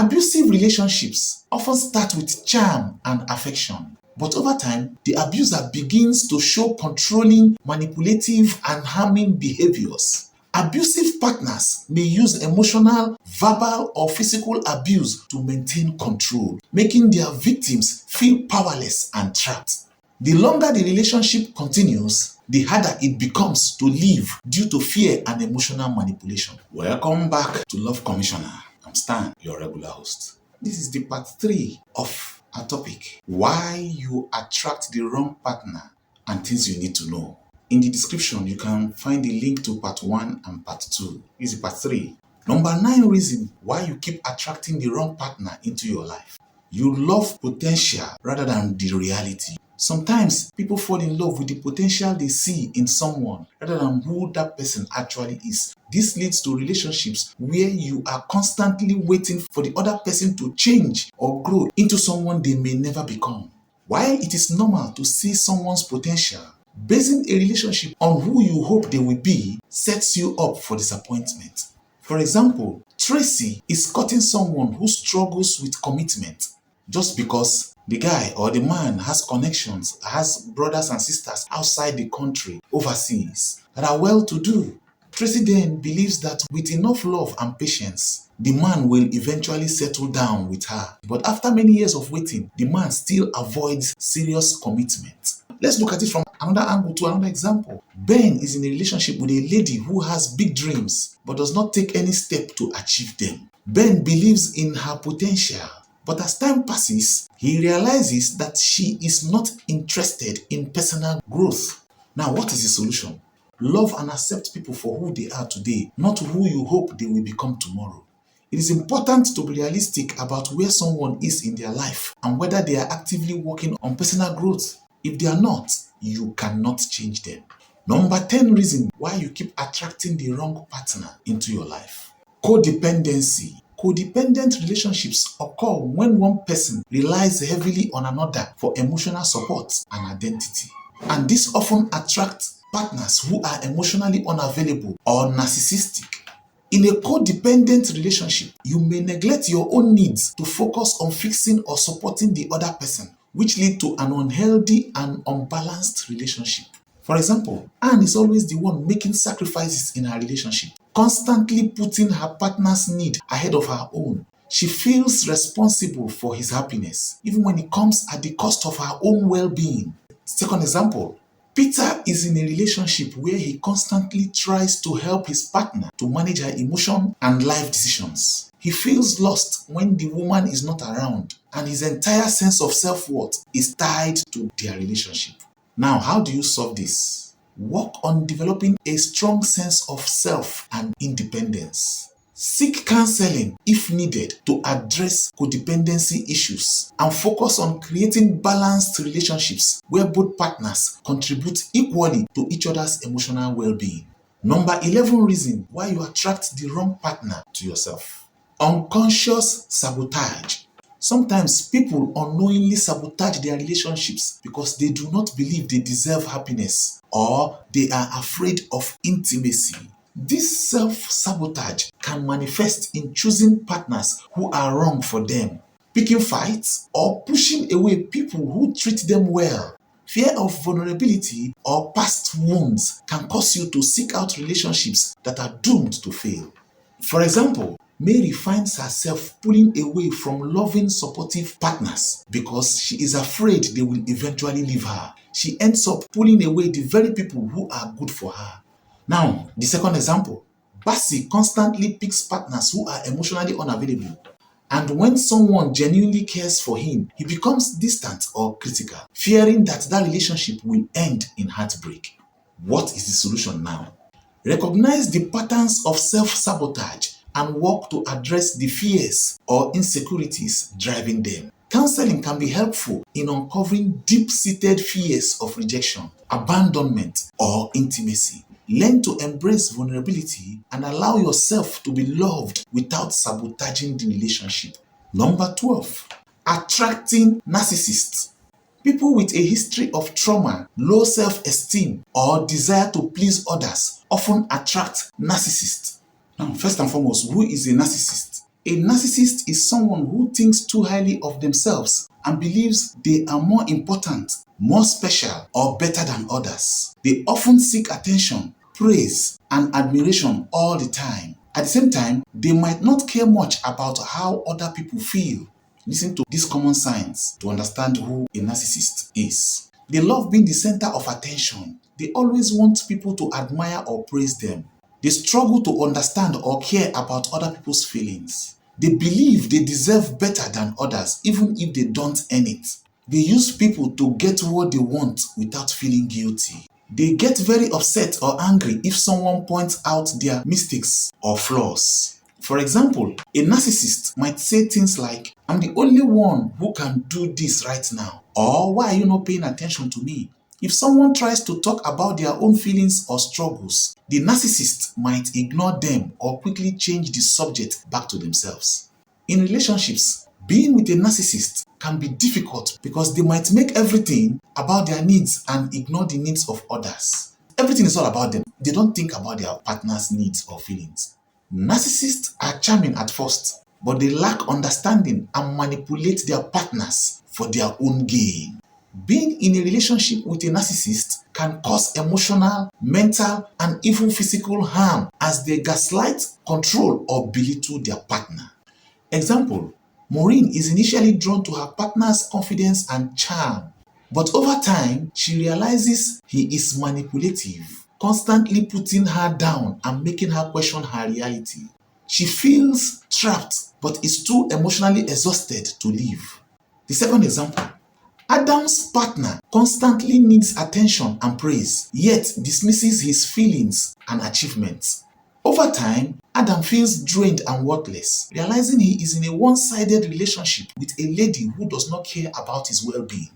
Abusive relationships often start with charm and affection, but over time, the abuser begins to show controlling, manipulative, and harming behaviors. Abusive partners may use emotional, verbal, or physical abuse to maintain control, making their victims feel powerless and trapped. The longer the relationship continues, the harder it becomes to leave due to fear and emotional manipulation. Welcome back to Love Commissioner. I'm Stan, your regular host. This is the part 3 of our topic, why you attract the wrong partner and things you need to know. In the description, you can find the link to part 1 and part 2. This is part 3. Number 9 reason why you keep attracting the wrong partner into your life. You love potential rather than the reality. Sometimes people fall in love with the potential they see in someone rather than who that person actually is. This leads to relationships where you are constantly waiting for the other person to change or grow into someone they may never become. While it is normal to see someone's potential, basing a relationship on who you hope they will be sets you up for disappointment. For example, Tracy is courting someone who struggles with commitment just because the guy or the man has connections, has brothers and sisters outside the country, overseas, that are well-to-do. Tracy then believes that with enough love and patience, the man will eventually settle down with her. But after many years of waiting, the man still avoids serious commitment. Let's look at it from another angle to another example. Ben is in a relationship with a lady who has big dreams but does not take any step to achieve them. Ben believes in her potential, but as time passes, he realizes that she is not interested in personal growth. Now, what is the solution? Love and accept people for who they are today, not who you hope they will become tomorrow. It is important to be realistic about where someone is in their life and whether they are actively working on personal growth. If they are not, you cannot change them. Number 10 reason why you keep attracting the wrong partner into your life. Codependency. Codependent relationships occur when one person relies heavily on another for emotional support and identity. And this often attracts partners who are emotionally unavailable or narcissistic. In a codependent relationship, you may neglect your own needs to focus on fixing or supporting the other person, which lead to an unhealthy and unbalanced relationship. For example, Anne is always the one making sacrifices in her relationship, constantly putting her partner's need ahead of her own. She feels responsible for his happiness, even when it comes at the cost of her own well-being. Second example, Peter is in a relationship where he constantly tries to help his partner to manage her emotion and life decisions. He feels lost when the woman is not around, and his entire sense of self-worth is tied to their relationship. Now, how do you solve this? Work on developing a strong sense of self and independence. Seek counseling if needed to address codependency issues and focus on creating balanced relationships where both partners contribute equally to each other's emotional well-being. Number 11 reason why you attract the wrong partner to yourself. Unconscious sabotage. Sometimes people unknowingly sabotage their relationships because they do not believe they deserve happiness or they are afraid of intimacy. This self-sabotage can manifest in choosing partners who are wrong for them, picking fights, or pushing away people who treat them well. Fear of vulnerability or past wounds can cause you to seek out relationships that are doomed to fail. For example, Mary finds herself pulling away from loving, supportive partners because she is afraid they will eventually leave her. She ends up pulling away the very people who are good for her. Now, the second example, Bassey constantly picks partners who are emotionally unavailable. And when someone genuinely cares for him, he becomes distant or critical, fearing that relationship will end in heartbreak. What is the solution now? Recognize the patterns of self-sabotage and work to address the fears or insecurities driving them. Counseling can be helpful in uncovering deep-seated fears of rejection, abandonment, or intimacy. Learn to embrace vulnerability and allow yourself to be loved without sabotaging the relationship. Number 12, attracting narcissists. People with a history of trauma, low self-esteem, or desire to please others often attract narcissists. Now, first and foremost, who is a narcissist? A narcissist is someone who thinks too highly of themselves and believes they are more important, more special, or better than others. They often seek attention, praise, and admiration all the time. At the same time, they might not care much about how other people feel. Listen to these common signs to understand who a narcissist is. They love being the center of attention. They always want people to admire or praise them. They struggle to understand or care about other people's feelings. They believe they deserve better than others even if they don't earn it. They use people to get what they want without feeling guilty. They get very upset or angry if someone points out their mistakes or flaws. For example, a narcissist might say things like, "I'm the only one who can do this right now," or "Why are you not paying attention to me?" If someone tries to talk about their own feelings or struggles, the narcissist might ignore them or quickly change the subject back to themselves. In relationships, being with a narcissist can be difficult because they might make everything about their needs and ignore the needs of others. Everything is all about them. They don't think about their partner's needs or feelings. Narcissists are charming at first, but they lack understanding and manipulate their partners for their own gain. Being in a relationship with a narcissist can cause emotional, mental, and even physical harm as they gaslight, control, or belittle their partner. Example, Maureen is initially drawn to her partner's confidence and charm, but over time, she realizes he is manipulative, constantly putting her down and making her question her reality. She feels trapped, but is too emotionally exhausted to leave. The second example, Adam's partner constantly needs attention and praise, yet dismisses his feelings and achievements. Over time, Adam feels drained and worthless, realizing he is in a one-sided relationship with a lady who does not care about his well-being.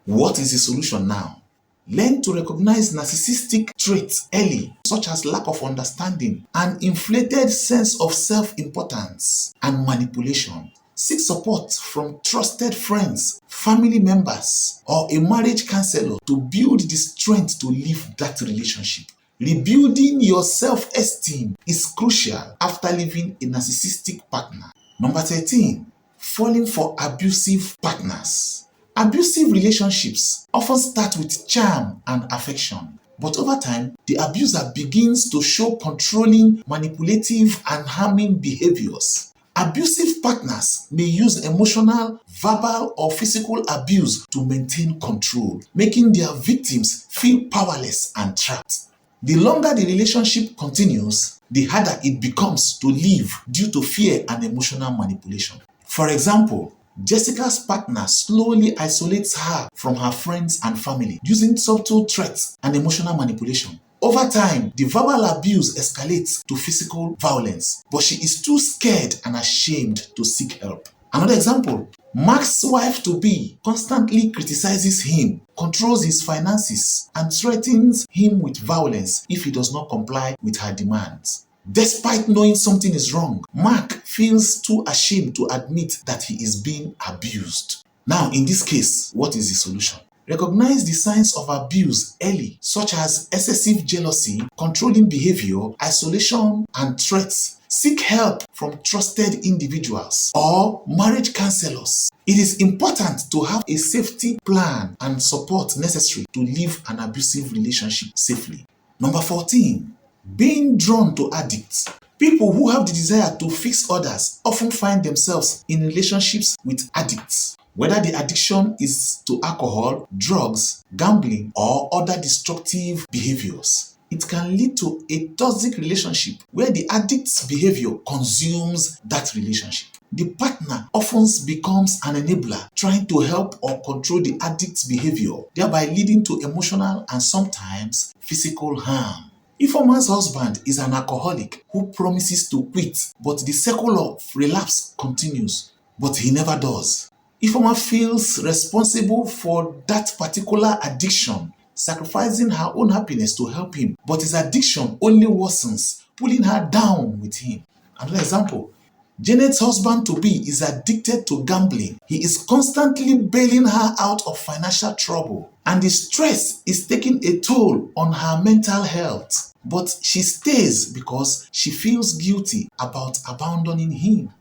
What is the solution now? Learn to recognize narcissistic traits early, such as lack of understanding, an inflated sense of self-importance, and manipulation. Seek support from trusted friends, family members, or a marriage counselor to build the strength to leave that relationship. Rebuilding your self-esteem is crucial after leaving a narcissistic partner. Number 13, falling for abusive partners. Abusive relationships often start with charm and affection, but over time, the abuser begins to show controlling, manipulative, and harming behaviors. Abusive partners may use emotional, verbal, or physical abuse to maintain control, making their victims feel powerless and trapped. The longer the relationship continues, the harder it becomes to leave due to fear and emotional manipulation. For example, Jessica's partner slowly isolates her from her friends and family using subtle threats and emotional manipulation. Over time, the verbal abuse escalates to physical violence, but she is too scared and ashamed to seek help. Another example, Mark's wife-to-be constantly criticizes him, controls his finances, and threatens him with violence if he does not comply with her demands. Despite knowing something is wrong, Mark feels too ashamed to admit that he is being abused. Now, in this case, what is the solution? Recognize the signs of abuse early, such as excessive jealousy, controlling behavior, isolation, and threats. Seek help from trusted individuals or marriage counselors. It is important to have a safety plan and support necessary to live an abusive relationship safely. Number 14, being drawn to addicts. People who have the desire to fix others often find themselves in relationships with addicts. Whether the addiction is to alcohol, drugs, gambling, or other destructive behaviors, it can lead to a toxic relationship where the addict's behavior consumes that relationship. The partner often becomes an enabler, trying to help or control the addict's behavior, thereby leading to emotional and sometimes physical harm. If a man's husband is an alcoholic who promises to quit, but the cycle of relapse continues, but he never does. If a man feels responsible for that particular addiction, sacrificing her own happiness to help him, but his addiction only worsens, pulling her down with him. Another example, Janet's husband-to-be is addicted to gambling. He is constantly bailing her out of financial trouble, and the stress is taking a toll on her mental health. But she stays because she feels guilty about abandoning him.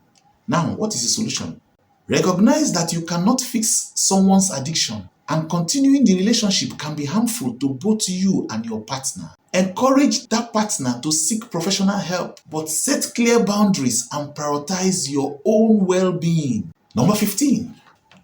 Now, what is the solution? Recognize that you cannot fix someone's addiction, and continuing the relationship can be harmful to both you and your partner. Encourage that partner to seek professional help, but set clear boundaries and prioritize your own well-being. Number 15,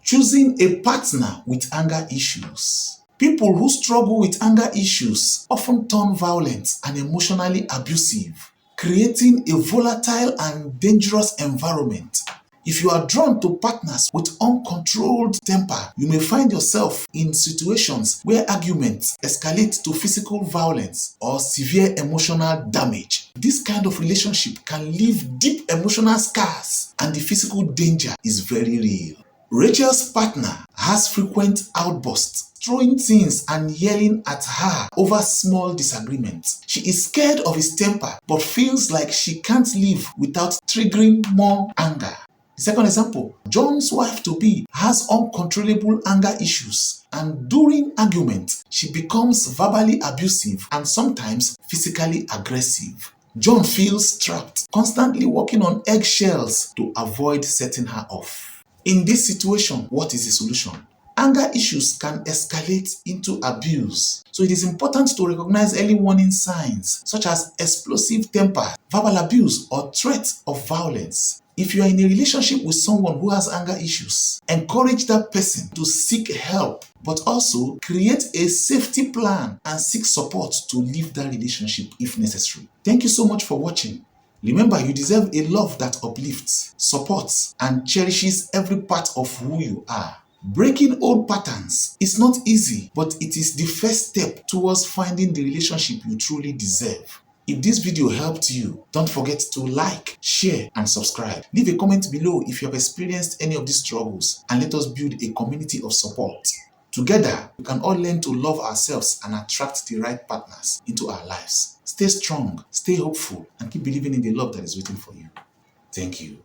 choosing a partner with anger issues. People who struggle with anger issues often turn violent and emotionally abusive, creating a volatile and dangerous environment. If you are drawn to partners with uncontrolled temper, you may find yourself in situations where arguments escalate to physical violence or severe emotional damage. This kind of relationship can leave deep emotional scars, and the physical danger is very real. Rachel's partner has frequent outbursts, throwing things and yelling at her over small disagreements. She is scared of his temper but feels like she can't live without triggering more anger. The second example, John's wife-to-be has uncontrollable anger issues, and during arguments, she becomes verbally abusive and sometimes physically aggressive. John feels trapped, constantly walking on eggshells to avoid setting her off. In this situation, what is the solution? Anger issues can escalate into abuse, so it is important to recognize early warning signs such as explosive temper, verbal abuse, or threat of violence. If you are in a relationship with someone who has anger issues, encourage that person to seek help, but also create a safety plan and seek support to leave that relationship if necessary. Thank you so much for watching. Remember, you deserve a love that uplifts, supports, and cherishes every part of who you are. Breaking old patterns is not easy, but it is the first step towards finding the relationship you truly deserve. If this video helped you, don't forget to like, share, and subscribe. Leave a comment below if you have experienced any of these struggles, and let us build a community of support. Together, we can all learn to love ourselves and attract the right partners into our lives. Stay strong, stay hopeful, and keep believing in the love that is waiting for you. Thank you.